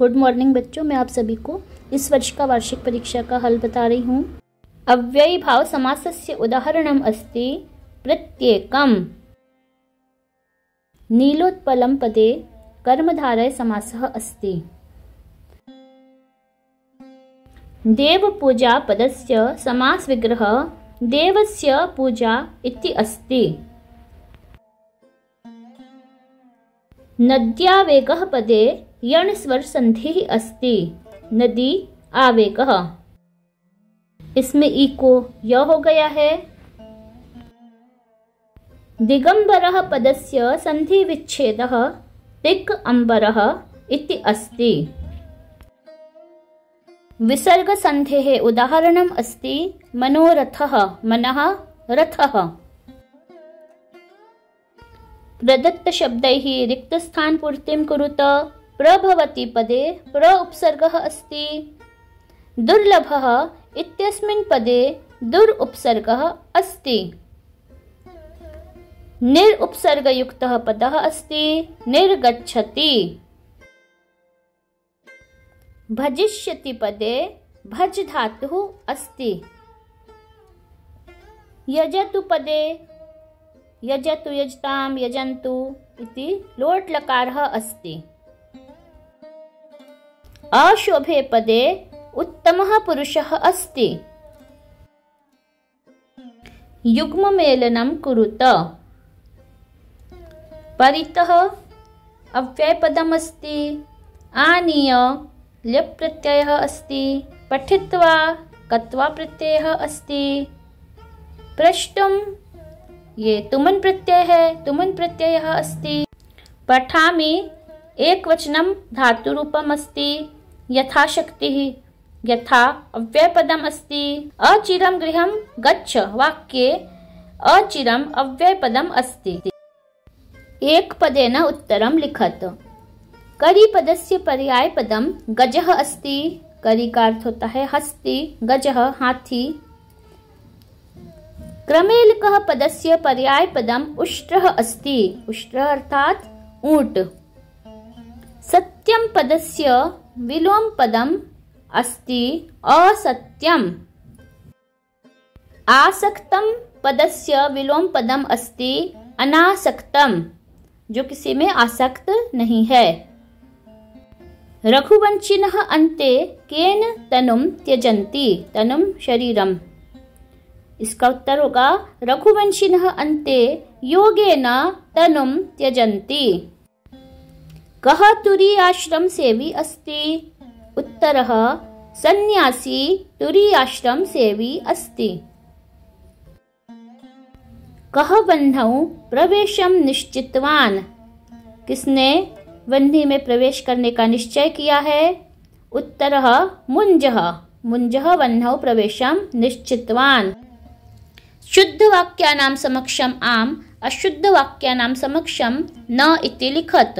Good morning बच्चों, मैं आप सभी को इस वर्ष का वार्षिक परीक्षा का हल बता रही हूँ। अव्ययीभाव समासस्य उदाहरणम् अस्ति प्रत्येकम्। नीलोत्पलं पदे कर्मधारय समासः अस्ति। देवपूजा पदस्य समास विग्रह देवस्य पूजा इति अस्ति। नद्यावेगः पदे यण् स्वर संधिः अस्ति। नदी आवेगः, इसमें ई को य हो गया है। दिगंबरः पदस्य संधि विच्छेदः दिक् अंबरः इति अस्ति। विसर्ग संधेः उदाहरणम् अस्ति मनोरथः, मनः रथः। प्रदत्त शब्दैः रिक्तस्थान पूर्तिं कुरुत। प्रभवति पदे प्र उपसर्गः अस्ति। दुर्लभः इत्यस्मिन् पदे दुर् उपसर्गः अस्ति। निर् उपसर्गयुक्तः पदः अस्ति निर्गच्छति। भजिष्यति पदे भज धातुः अस्ति। यजतु पदे यजतु यजताम यजन्तु इति लोट् लकारः अस्ति। अशोभे पदे उत्तमः पुरुषः अस्ति। युग्ममेलनं कुरुत। परितः अव्ययपदम् अस्ति। आनीय ल्यप् प्रत्ययः अस्ति। पठित्वा कत्वा प्रत्ययः अस्ति। प्रष्टुं ये तुमन प्रत्यय है, तुमन प्रत्ययः अस्ति। पठामि एकवचनं धातुरूपम् अस्ति। यथाशक्तिः यथा अव्ययपदम् अस्ति। अचिरं गृहं गच्छ वाक्ये अचिरम् अव्ययपदम् अस्ति। एकपदेन उत्तरं लिखत। करिपदस्य पर्यायपदं गजः अस्ति। करि का अर्थ होता है हस्ती, गजः हाथी। क्रमेलकः पदस्य पर्यायपदम् उष्ट्रः अस्ति। उष्ट्रः अर्थात् ऊंट। सत्यं पदस्य विलोम पदम् अस्ति असत्यम्। आसक्तं पदस्य विलोम पदम् अस्ति अनासक्तम्, जो किसी में आसक्त नहीं है। रघुवंशिनः अन्ते केन तनुं त्यजन्ति। तनुं शरीरम्, इसका उत्तर होगा रघुवंशिनः अन्ते योगेन तनुं त्यजन्ति। कः तुरीयाश्रम सेवी अस्ति। उत्तरः सन्यासी तुरीयाश्रम सेवी अस्ति। कः वह्नौ प्रवेशं निश्चितवान्। किसने वह्नि में प्रवेश करने का निश्चय किया है। उत्तरः मुञ्जः। मुञ्जः वह्नौ प्रवेशं निश्चितवान्। शुद्ध वाक्यानां समक्षम् आम्, अशुद्ध वाक्यानां समक्षं न इति लिखत।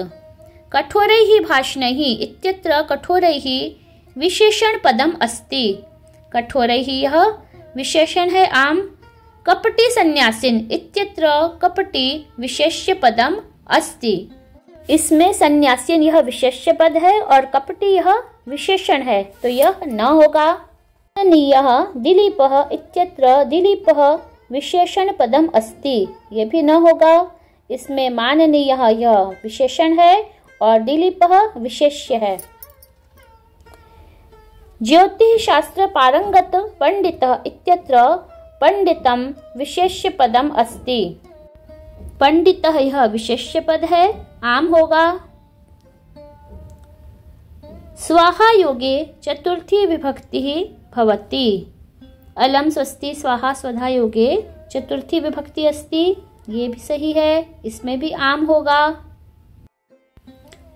कठोरैः भाषणैः इत्यत्र कठोरैः विशेषण पदम् अस्ति। कठोरैः यह विशेषण है आम। कपटी सन्यासिन इत्यत्र कपटी विशेष्य पदम् अस्ति। इसमें सन्यासिन यह विशेष्य पद है और कपटी यह विशेषण है, तो यह न होगा। माननीयः दिलीपः इत्यत्र दिलीपः विशेषण पदम् अस्ति, यह भी न होगा। इसमें माननीयः यह विशेषण है और दिलीपः विशेष्य है। ज्योतिः शास्त्र पारंगत पंडितः इत्यत्र पंडितम् विशेष्य पदम् अस्ति। पंडितः यह विशेष्य पद है, आम होगा। स्वाहा योगे चतुर्थी विभक्तिः भवति। अलम स्वस्ति स्वाहा स्वधा योगे चतुर्थी विभक्ति अस्ति, ये भी सही है, इसमें भी आम होगा।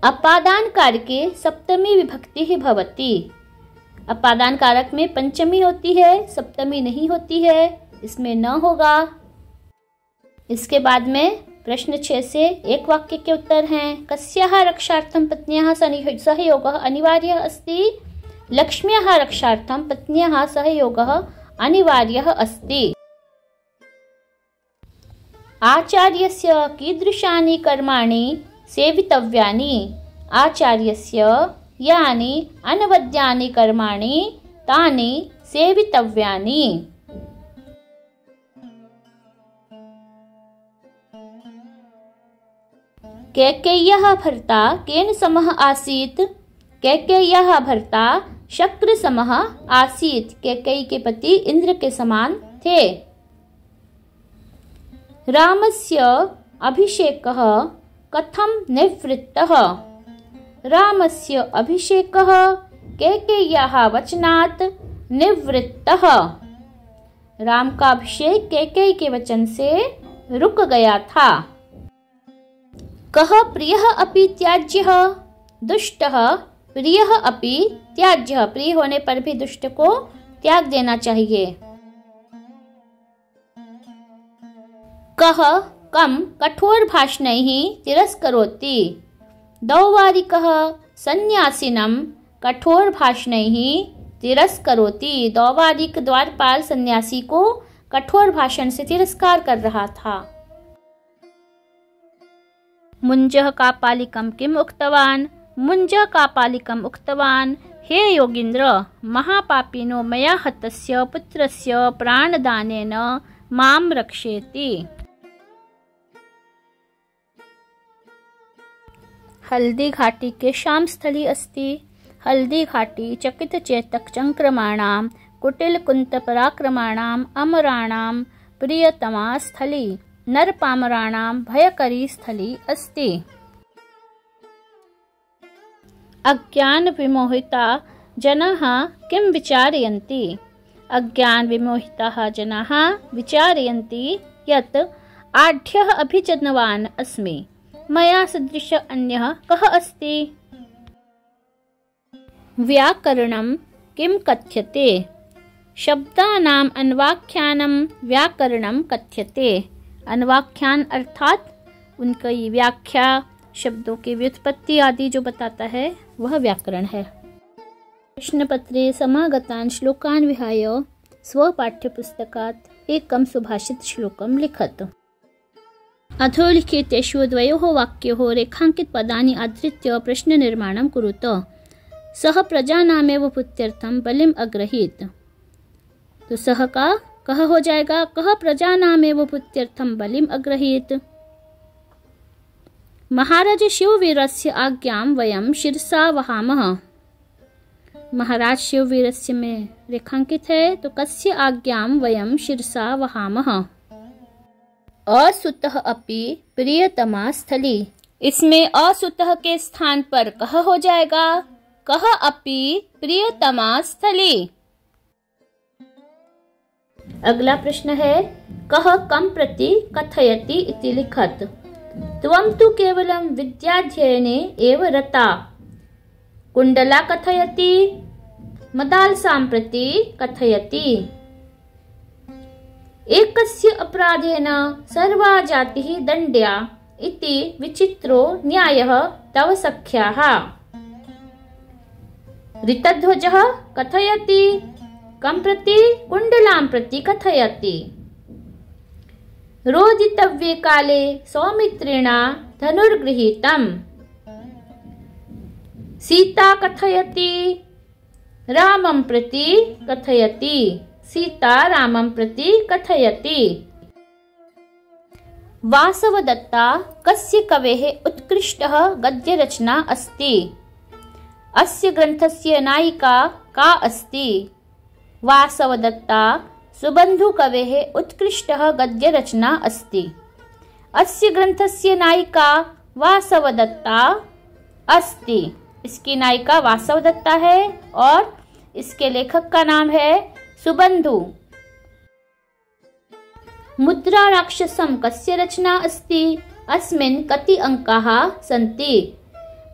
अपादान कारके सप्तमी विभक्ति भवति। अपादान कारक में पंचमी होती है, सप्तमी नहीं होती है, इसमें न होगा। इसके बाद में प्रश्न 6 से एक वाक्य के उत्तर हैं। कस्याः रक्षार्थं पत्न्याः सहयोगः अनिवार्यः अस्ति। लक्ष्म्याः रक्षार्थं पत्न्याः सहयोगः अनिवार्यः अस्ति। आचार्यस्य कीदृशानि कर्माणि सेवितव्यानि। आचार्यस्य यानि अनवद्यानि कर्माणि तानि सेवितव्यानि। कैकेय्याः भर्ता केन समः आसीत्? कैकेय्याः भर्ता शक्र समः आसीत्। कैकेयी के पति इंद्र के समान थे। रामस्य अभिषेकः कथं निवृत्तः? रामस्य अभिषेकः कैकेय्याः वचनात् निवृत्तः। राम का अभिषेक कैकेयी के वचन से रुक गया था। कः प्रियः अपि त्याज्यः? दुष्टः प्रियः अपि त्याज्यः। प्रिय होने पर भी दुष्ट को त्याग देना चाहिए। कः कम कठोर भाषणैः तिरस्करोति? दौवारिकः सन्यासिनं कठोर भाषणैः तिरस्करोति। दौवारिक द्वारपाल सन्यासी को कठोर भाषण से तिरस्कार कर रहा था। मुञ्जः कापालिकं किम् उक्तवान्? मुञ्जः कापालिकम् उक्तवान्, हे योगीन्द्र, महापापिनो मया हतस्य पुत्रस्य प्राणदानेन मां रक्षेति। हल्दी घाटी के श्याम स्थली अस्ति। हल्दी घाटी चकित चेतक चंक्रमाणां कुटिल कुंत पराक्रमाणां अमराणां प्रियतमा स्थली नरपामराणां भयकरी स्थली अस्ति। अज्ञान विमोहिता जनाः किं विचारयन्ति? अज्ञान विमोहिताः जनाः विचारयन्ति यत् आढ्यः अभिजनवान् अस्मि। मया सदृश अन्यः कः अस्ति? व्याकरणं किं कथ्यते? शब्दानाम् अन्वाख्यानं व्याकरणं कथ्यते। अन्वाख्यान अर्थात उनकी व्याख्या, शब्दों की व्युत्पत्ति आदि जो बताता है वह व्याकरण है। प्रश्नपत्रे समागतान् श्लोकान् विहाय स्वपाठ्यपुस्तकात् एकं सुभाषित श्लोकं लिखतु। अधोलिखितेषु द्वयोः वाक्योः रेखाङ्कितपदानि आधृत्य प्रश्ननिर्माणं कुरुत। सः प्रजानामेव पुत्यर्थं बलिम् अग्रहीत। तो सः का कह हो जाएगा? कह प्रजानामेव पुत्यर्थं बलिम् अग्रहीत। महाराज शिववीरस्य आज्ञां वयं शिरसा वहामः। महाराज शिववीरस्य में रेखांकित है, तो कस्य आज्ञां वयं शिरसा वहामः। असुतः अपि प्रियतमा स्थली। इसमें असुतः के स्थान पर कह हो जाएगा? कह अपि प्रियतमा स्थली। अगला प्रश्न है, कह कम प्रति कथयति इति लिखत। त्वं तु केवलं विद्याध्ययने एव रता। कुंडला कथयति, मदालसां प्रति कथयति। एकस्य अपराधेन सर्वा जातिः दण्ड्या इति विचित्रो न्यायः तव सख्याः। ऋतध्वजः कथयति, कं प्रति? कुंडलां प्रति कथयति। रोदितव्ये काले सौमित्रिणा धनुर्गृहीतम्। सीता कथयति, रामं प्रति कथयति। सीता रामं प्रति कथयति। वासवदत्ता कस्य कवेः उत्कृष्टः गद्यरचना अस्ति? अस्य ग्रन्थस्य नायिका का अस्ति? वासवदत्ता सुबन्धुकवेः उत्कृष्टः गद्यरचना अस्ति। अस्य ग्रन्थस्य नायिका वासवदत्ता अस्ति। इसकी नायिका वासवदत्ता है और इसके लेखक का नाम है सुबन्धु। मुद्रा राक्षसं कस्य रचना अस्ति? अस्मिन् कति अंकाः सन्ति?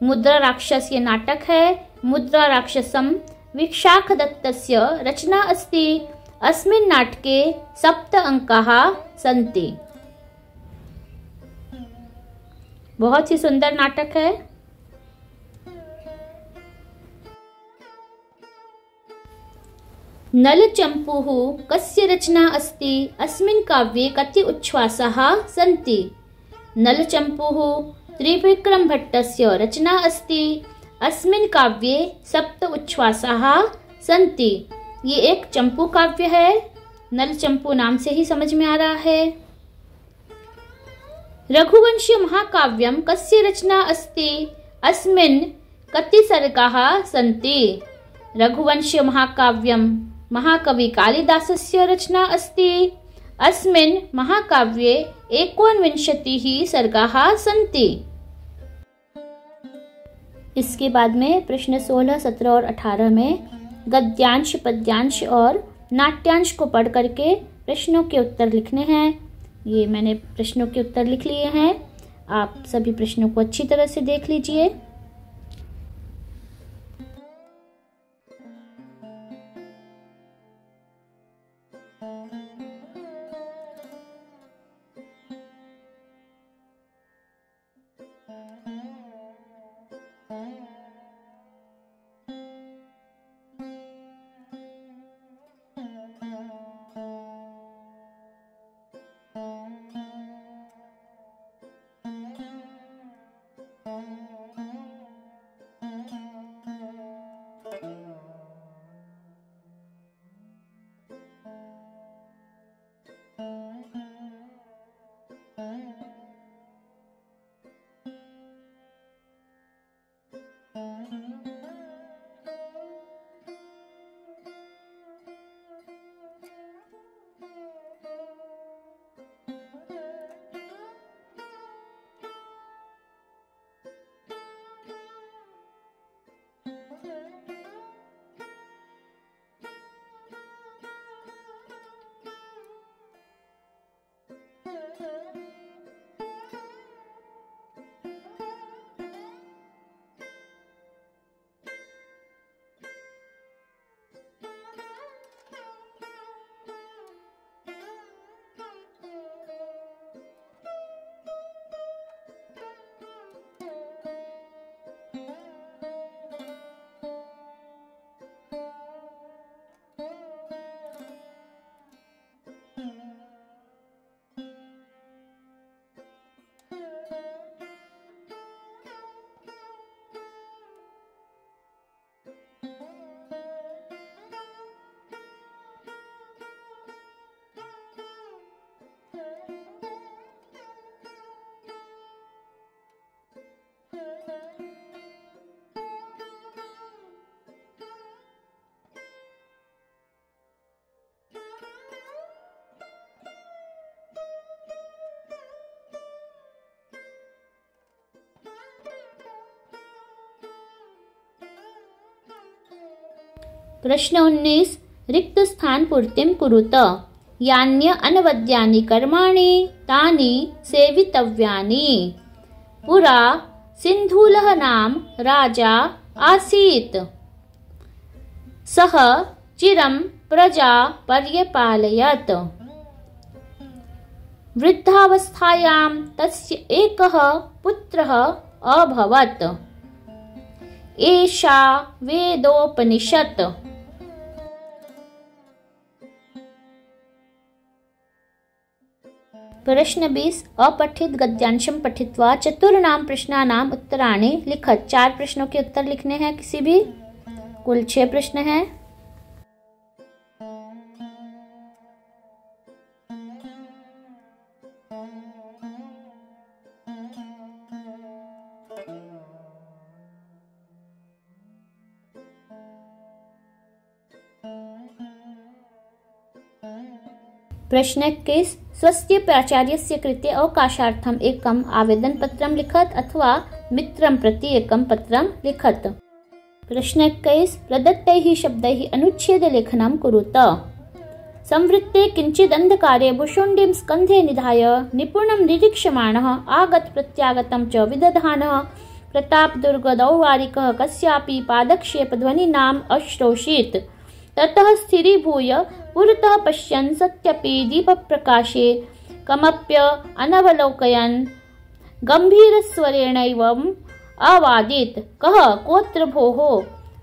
मुद्रा राक्षस ये नाटक है। मुद्रा राक्षसं विशाखदत्तस्य रचना अस्ति। अस्मिन् नाटके 7 अंकाः सन्ति। बहुत ही सुंदर नाटक है। नलचम्पूः कस्य रचना अस्ति? अस्मिन् काव्ये कति उच्छ्वासाः सन्ति? नलचम्पूः त्रिविक्रमभट्टस्य रचना अस्ति। अस्मिन् काव्ये सप्त उच्छ्वासाः सन्ति। ये एक चंपू काव्य है, नल चंपू नाम से ही समझ में आ रहा है। रघुवंशीय महाकाव्यं कस्य रचना अस्ति? अस्मिन् कति सर्गाः सन्ति? रघुवंशीय महाकाव्यं महाकवि कालिदासस्य रचना अस्ति। अस्मिन् महाकाव्ये 29 सर्गाः सन्ति। इसके बाद में प्रश्न 16, 17 और 18 में गद्यांश, पद्यांश और नाट्यांश को पढ़ करके प्रश्नों के उत्तर लिखने हैं। ये मैंने प्रश्नों के उत्तर लिख लिए हैं। आप सभी प्रश्नों को अच्छी तरह से देख लीजिए। प्रश्न 19 रिक्त स्थान पूर्तिं कुरुत। यान्य अनवद्यानि कर्माणि तानि सेवितव्यानि। पुरा सिन्धुलः नाम राजा आसीत्। सः चिरं प्रजा पर्यपालयत्। वृद्धावस्थायां तस्य एकः पुत्रः अभवत्। एषा वेदोपनिषत्। प्रश्न 20 अपठित गद्यांशं पठित्वा चतुर्णां प्रश्नानाम् उत्तराणि लिखत। 4 प्रश्नों के उत्तर लिखने हैं किसी भी। कुल 6 प्रश्न हैं। प्रश्न 21 स्वस्य प्राचार्यस्य कृते अवकाशार्थम् एकम् आवेदनपत्रं लिखत अथवा मित्रं प्रति एकं पत्रं लिखत। प्रश्न 21 प्रदत्तैः शब्दैः अनुच्छेदलेखनं कुरुत। संवृत्ते किञ्चित् अन्धकारे भुशुण्डीं स्कन्धे निधाय निपुणं निरीक्षमाणः आगत प्रत्यागतं च विदधानः प्रतापदुर्गदौवारिकः कस्यापि पादक्षेपध्वनिनाम् अश्रोषित्। ततः स्थिरीभूय पुरतः पश्यन् सत्यपि दीपप्रकाशे कमप्य अनवलोकयन् गम्भीरस्वरेणैवम् अवादीत् कः कोऽत्र भोः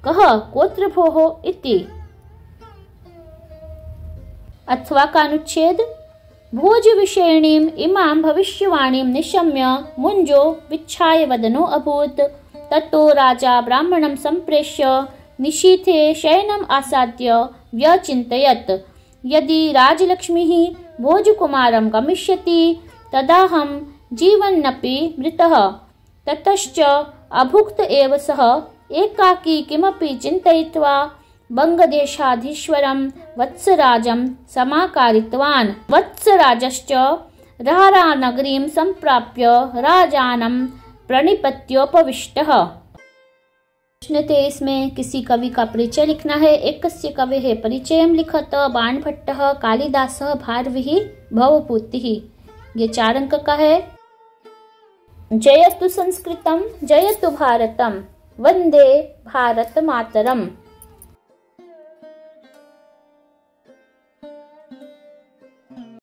कः कोऽत्र भोः इति। अथवा कानुच्छेद भोजविषयिणीम् इमां भविष्यवाणीं निशम्य मुञ्जो विच्छाय वदनो अभूत्। ततो राजा ब्राह्मणं सम्प्रेष्य निशीथे शयनम् आसाद्य व्यचिन्तयत्, यदि राजलक्ष्मीः भोजकुमारं गमिष्यति तदाहं जीवन्नपि मृतः। ततश्च अभुक्त एव सः एकाकी किमपि चिन्तयित्वा बङ्गदेशाधीश्वरं वत्सराजं समाकारितवान्। वत्सराजश्च रारानगरीं सम्प्राप्य राजानं प्रणिपत्योपविष्टः। प्रश्न 23 में किसी कवि का परिचय लिखना है। एकस्य कवेः परिचयं लिखत बाणभट्टः कालिदासः भारविः भवभूतिः। ये 4 अंक का है। जयतु संस्कृतं जयतु भारतम्, वंदे भारत मातरम।